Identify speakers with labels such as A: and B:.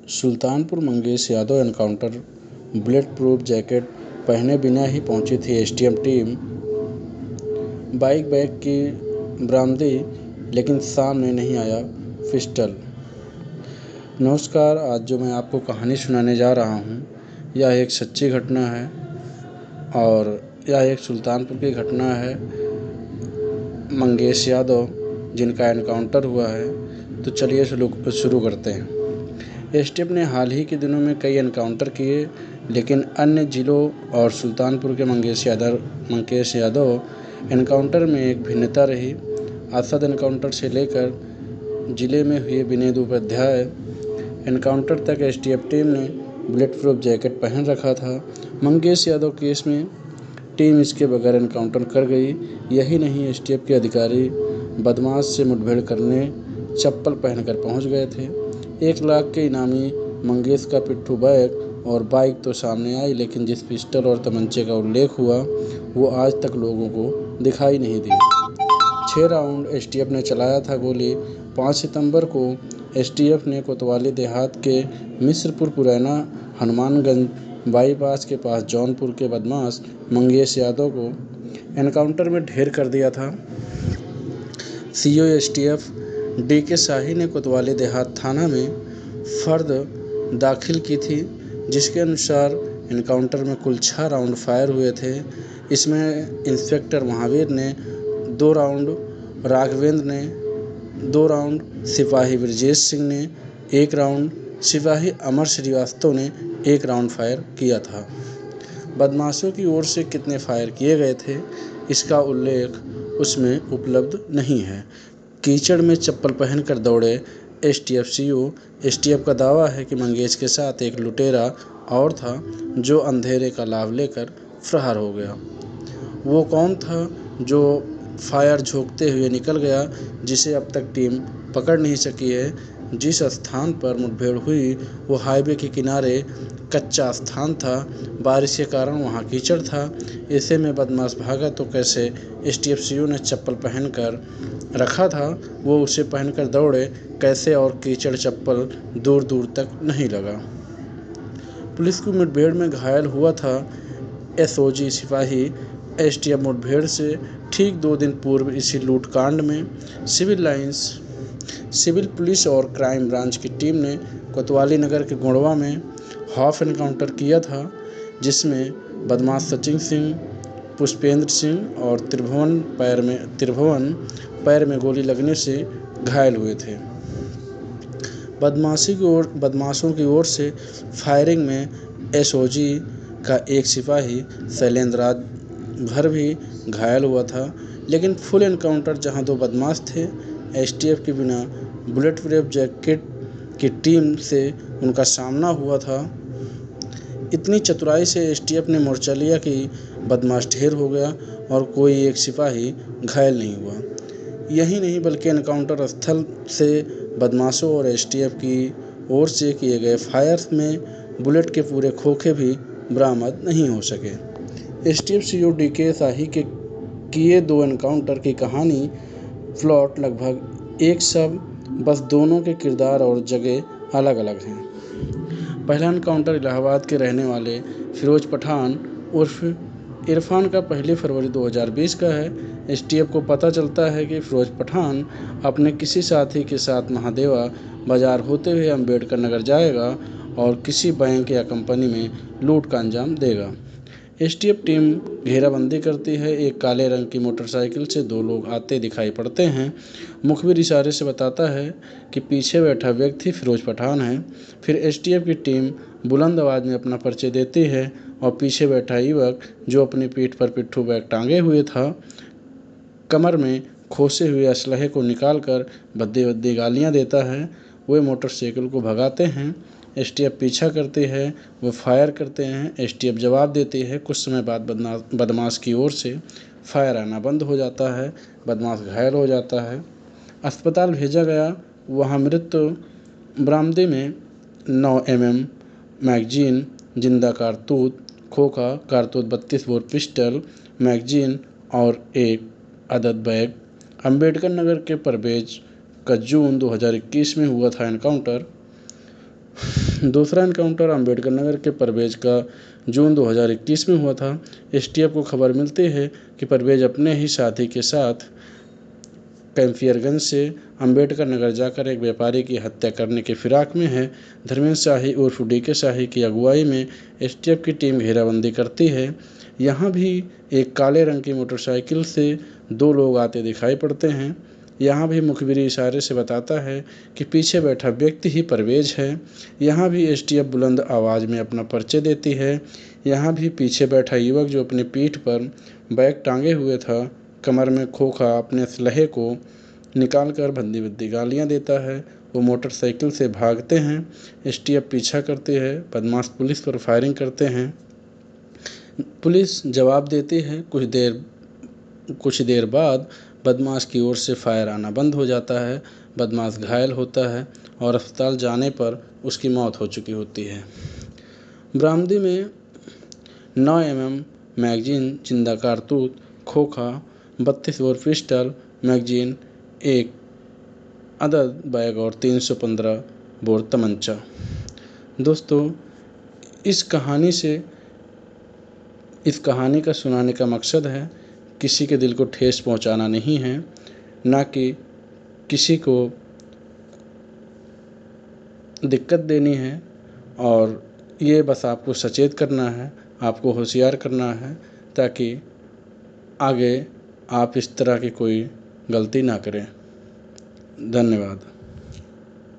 A: Sultanpur Mangesh Yadav encounter. Bullet proof jacket पहने बिना ही पहुंची थी एसटीएफ टीम। बाइक बैग की बरामदी, लेकिन सामने नहीं आया पिस्टल। नमस्कार, आज जो मैं आपको कहानी सुनाने जा रहा हूं, यह एक सच्ची घटना है और यह एक सुल्तानपुर की घटना है। मंगेश यादव जिनका एनकाउंटर हुआ है। तो चलिए शुरू करते हैं। एसटीएफ ने हाल ही के दिनों में कई एनकाउंटर किए, लेकिन अन्य जिलों और सुल्तानपुर के मंगेश यादव एनकाउंटर में एक भिन्नता रही। असद एनकाउंटर से लेकर जिले में हुए विनोद उपाध्याय एनकाउंटर तक एसटीएफ टीम ने बुलेट प्रूफ जैकेट पहन रखा था। मंगेश यादव केस में टीम इसके बगैर एनकाउंटर कर गई। यही नहीं, एसटीएफ के अधिकारी बदमाश से मुठभेड़ करने चप्पल पहनकर पहुंच गए थे। 1 लाख के इनामी मंगेश का पिट्ठू बैग और बाइक तो सामने आई, लेकिन जिस पिस्टल और तमंचे का उल्लेख हुआ वो आज तक लोगों को दिखाई नहीं दी। 6 राउंड एसटीएफ ने चलाया था गोली। 5 सितंबर को एसटीएफ ने कोतवाली देहात के मिश्रपुर पुरैना हनुमानगंज बाईपास के पास जौनपुर के बदमाश मंगेश यादव को एनकाउंटर में ढेर कर दिया था। सीओ एसटीएफ डीके शाही ने कोतवाली देहात थाना में फर्द दाखिल की थी, जिसके अनुसार एनकाउंटर में कुल 6 राउंड फायर हुए थे। इसमें इंस्पेक्टर महावीर ने 2 राउंड, राघवेंद्र ने 2 राउंड, सिपाही ब्रजेश सिंह ने 1 राउंड, सिपाही अमर श्रीवास्तव ने 1 राउंड फायर किया था। बदमाशों की ओर से कितने फायर किए गए थे, इसका उल्लेख उसमें उपलब्ध नहीं है। कीचड़ में चप्पल पहनकर दौड़े एसटीएफ सीओ। एसटीएफ का दावा है कि मंगेश के साथ एक लुटेरा और था, जो अंधेरे का लाभ लेकर फरार हो गया। वो कौन था जो फायर झोंकते हुए निकल गया, जिसे अब तक टीम पकड़ नहीं सकी है। जिस स्थान पर मुठभेड़ हुई वो हाईवे के किनारे कच्चा स्थान था। बारिश के कारण वहाँ कीचड़ था। ऐसे में बदमाश भागा तो कैसे? एसटीएफ सीओ ने चप्पल पहनकर रखा था, वो उसे पहनकर दौड़े कैसे? और कीचड़ चप्पल दूर दूर तक नहीं लगा। पुलिस की मुठभेड़ में घायल हुआ था एसओजी सिपाही। एसटीएफ मुठभेड़ से ठीक 2 दिन पूर्व इसी लूटकांड में सिविल पुलिस और क्राइम ब्रांच की टीम ने कोतवाली नगर के गोंडवा में हाफ एनकाउंटर किया था, जिसमें बदमाश सचिन सिंह, पुष्पेंद्र सिंह और त्रिभुवन पैर में गोली लगने से घायल हुए थे। बदमाशों की ओर से फायरिंग में एसओजी का एक सिपाही शैलेंद्र राजभर भी घायल हुआ था। लेकिन फुल एनकाउंटर जहां 2 बदमाश थे, एसटीएफ के बिना बुलेट प्रूफ जैकेट की टीम से उनका सामना हुआ था। इतनी चतुराई से एसटीएफ ने मोर्चा लिया कि बदमाश ढेर हो गया और कोई एक सिपाही घायल नहीं हुआ। यही नहीं, बल्कि एनकाउंटर स्थल से बदमाशों और एसटीएफ की ओर से किए गए फायर में बुलेट के पूरे खोखे भी बरामद नहीं हो सके। एसटीएफ सीओ डीके शाही के किए 2 एनकाउंटर की कहानी प्लॉट लगभग एक सब, बस दोनों के किरदार और जगह अलग अलग हैं। पहला एनकाउंटर इलाहाबाद के रहने वाले फिरोज पठान उर्फ इरफान का 1 फरवरी 2020 का है। एसटीएफ को पता चलता है कि फिरोज पठान अपने किसी साथी के साथ महादेवा बाजार होते हुए अंबेडकर नगर जाएगा और किसी बैंक या कंपनी में लूट का अंजाम देगा। एसटीएफ टीम घेराबंदी करती है। एक काले रंग की मोटरसाइकिल से 2 लोग आते दिखाई पड़ते हैं। मुखबिर इशारे से बताता है कि पीछे बैठा व्यक्ति फिरोज पठान है। फिर एसटीएफ की टीम बुलंद आवाज़ में अपना परिचय देती है और पीछे बैठा युवक, जो अपनी पीठ पर पिट्ठू बैग टांगे हुए था, कमर में खोसे हुए असलहे को निकालकर भद्दी गालियाँ देता है। वे मोटरसाइकिल को भगाते हैं। एसटीएफ पीछा करती है, वो फायर करते हैं। एसटीएफ जवाब देती है। कुछ समय बाद बदमाश की ओर से फायर आना बंद हो जाता है। बदमाश घायल हो जाता है, अस्पताल भेजा गया। वहाँ मृत बरामदे में 9 mm मैगजीन, जिंदा कारतूस, खोखा कारतूस, 32 बोर पिस्टल, मैगजीन और 1 अदद बैग। अंबेडकर नगर के परवेज का जून 2021 में हुआ था एनकाउंटर। दूसरा एनकाउंटर अम्बेडकर नगर के परवेज का जून 2021 में हुआ था। एसटीएफ को खबर मिलती है कि परवेज अपने ही साथी के साथ कैंपियरगंज से अम्बेडकर नगर जाकर एक व्यापारी की हत्या करने की फिराक में है। धर्मेंद्र शाही उर्फ डीके शाही की अगुवाई में एसटीएफ की टीम घेराबंदी करती है। यहाँ भी एक काले रंग की मोटरसाइकिल से 2 लोग आते दिखाई पड़ते हैं। यहाँ भी मुखबिर इशारे से बताता है कि पीछे बैठा व्यक्ति ही परवेज है। यहाँ भी एसटीएफ बुलंद आवाज़ में अपना परिचय देती है। यहाँ भी पीछे बैठा युवक जो अपनी पीठ पर बैग टांगे हुए था, कमर में खोखा अपने असलहे को निकालकर भद्दी भद्दी गालियाँ देता है। वो मोटरसाइकिल से भागते हैं। एसटीएफ पीछा करती है। बदमाश पुलिस पर फायरिंग करते हैं। पुलिस जवाब देती है। कुछ देर बाद बदमाश की ओर से फायर आना बंद हो जाता है। बदमाश घायल होता है और अस्पताल जाने पर उसकी मौत हो चुकी होती है। बरामदी में 9 mm मैगजीन, जिंदा कारतूस, खोखा, 32 बोर पिस्टल, मैगजीन, 1 अदद बैग और 315 बोर तमंचा। दोस्तों, इस कहानी का सुनाने का मकसद है किसी के दिल को ठेस पहुंचाना नहीं है, ना कि किसी को दिक्कत देनी है। और ये बस आपको सचेत करना है, आपको होशियार करना है, ताकि आगे आप इस तरह की कोई गलती ना करें। धन्यवाद।